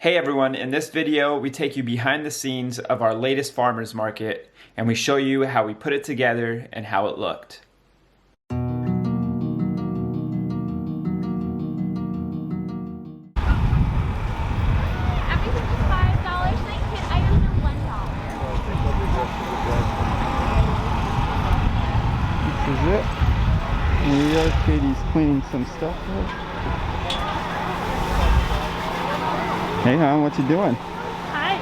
Hey everyone, in this video we take you behind the scenes of our latest farmers market and we show you how we put it together and how it looked. Everything is $5. Thank you. Items are $1. This is it. Here we are. Katie's cleaning some stuff up. Hey hon, what you doing? Hi.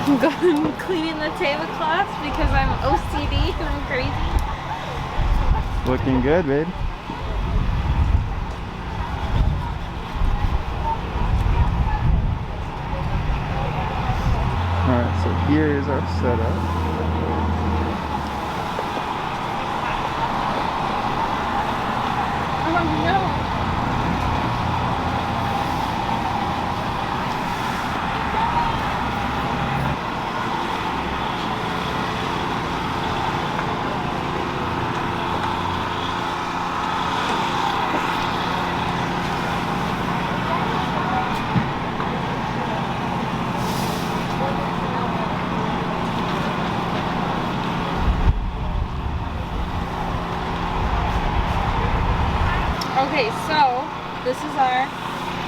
I'm going cleaning the tablecloths because I'm OCD and I'm crazy. Looking good, babe. Alright, so here is our setup. Okay, so this is our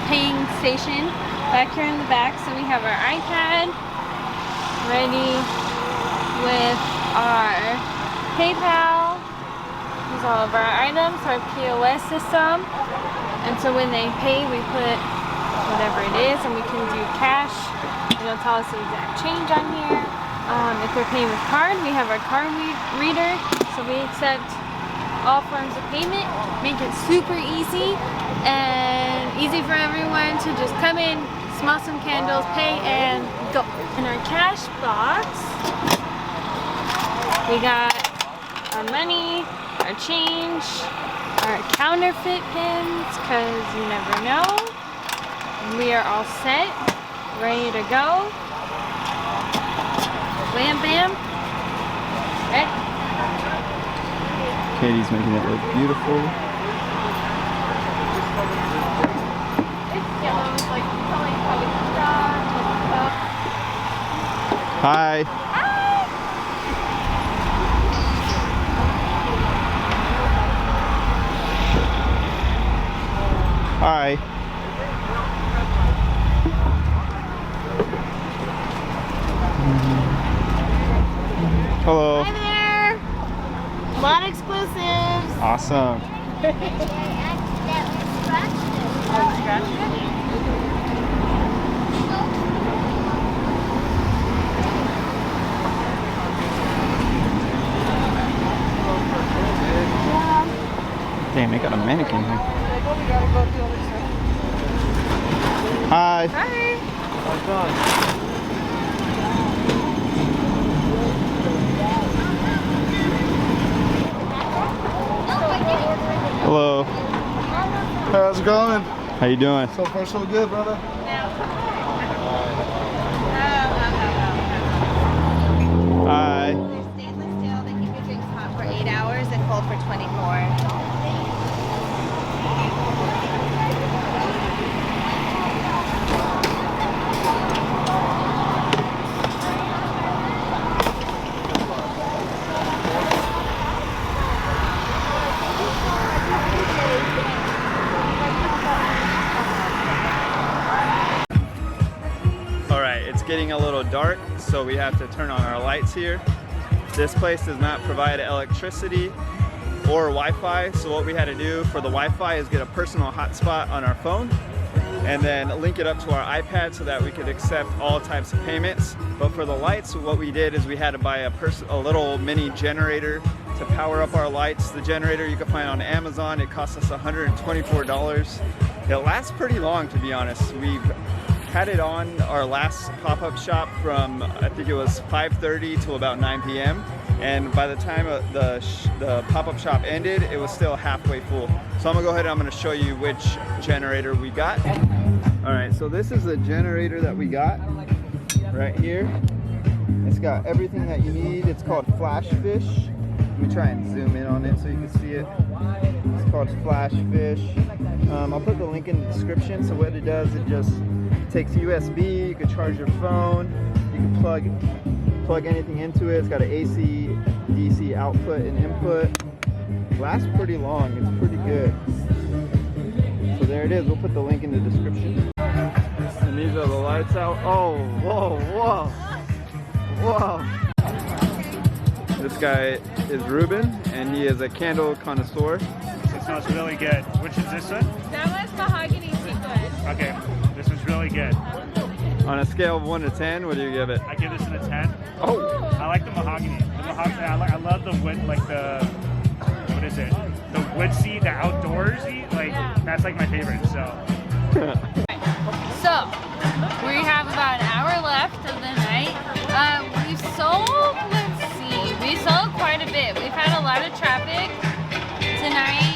paying station back here in the back. So we have our iPad ready with our PayPal. Here's all of our items, our POS system. And so when they pay, we put whatever it is and we can do cash. It'll tell us the exact change on here. If they're paying with card, we have our card reader. So we accept all forms of payment, make it super easy and easy for everyone to just come in, smell some candles, pay, and go. In our cash box, we got our money, our change, our counterfeit pins, because you never know. We are all set, ready to go. Bam, bam. Ready? Katie's making it look beautiful. Hi. Hi. Hello. Hi there. A lot of exclusives. Awesome. Damn, they got a mannequin here. Hi. Hi. Hello. How's it going? How you doing? So far so good, brother. Hi. They're stainless steel. They keep your drinks hot for 8 hours and cold for 24. Alright, it's getting a little dark, so we have to turn on our lights here. This place does not provide electricity or Wi-Fi, so what we had to do for the Wi-Fi is get a personal hotspot on our phone and then link it up to our iPad so that we could accept all types of payments. But for the lights, what we did is we had to buy a little mini generator to power up our lights. The generator you can find on Amazon. It cost us $124. It lasts pretty long, to be honest. We've had it on our last pop-up shop from I think it was 5:30 to about 9 p.m. and by the time the pop-up shop ended, it was still halfway full. So I'm gonna go ahead and I'm gonna show you which generator we got. All right, so this is the generator that we got right here. It's got everything that you need. It's called Flash Fish. Let me try and zoom in on it so you can see it. It's called Flash Fish. I'll put the link in the description. So what it does, it just takes USB. You can charge your phone. You can plug anything into it. It's got an AC, DC output and input. Lasts pretty long. It's pretty good. So there it is. We'll put the link in the description. And these are the lights out. Oh, whoa, whoa, whoa. This guy is Ruben, and he is a candle connoisseur. It smells really good. Which is this one? That was mahogany sequin. Okay, this one's really good. On a scale of 1 to 10, what do you give it? I give this a 10. Oh! I like the mahogany. I love the wood, like the, what is it? The woodsy, the outdoorsy, like, that's like my favorite, so. So, we have about an hour left of the night. We've sold, let's see, we sold quite a bit. We've had a lot of traffic tonight.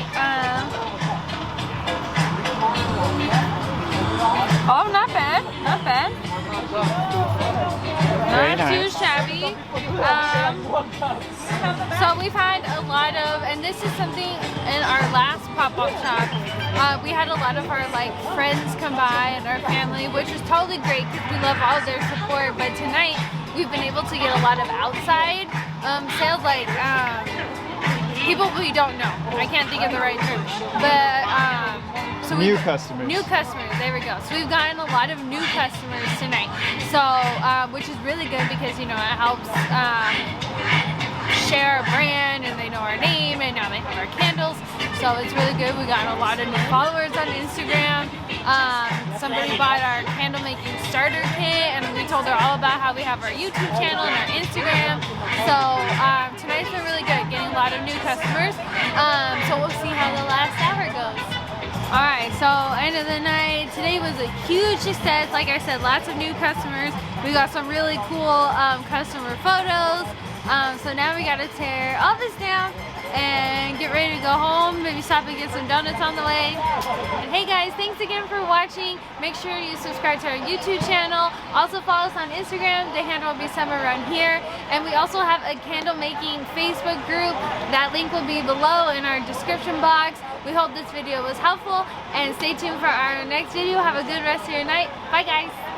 Oh, not bad, not bad. Not too shabby. So we've had a lot of, and this is something in our last pop-up shop, we had a lot of our like friends come by and our family, which was totally great because we love all their support. But tonight we've been able to get a lot of outside sales, like people we don't know. I can't think of the right term, but so New customers. New customers, there we go. So we've gotten a lot of new customers tonight. So, which is really good because, you know, it helps share our brand and they know our name and now they have our candles. So it's really good. We got a lot of new followers on Instagram. Somebody bought our candle making starter kit and we told her all about how we have our YouTube channel and our Instagram. So tonight's been really good, getting a lot of new customers. So we'll see how the last hour goes. Alright, so end of the night. Today was a huge success. Like I said, lots of new customers. We got some really cool customer photos. So now we gotta tear all this down and get ready to go home. Maybe stop and get some donuts on the way. And hey guys, thanks again for watching. Make sure you subscribe to our YouTube channel. Also follow us on Instagram. The handle will be somewhere around here. And we also have a candle making Facebook group. That link will be below in our description box. We hope this video was helpful and stay tuned for our next video. Have a good rest of your night. Bye guys.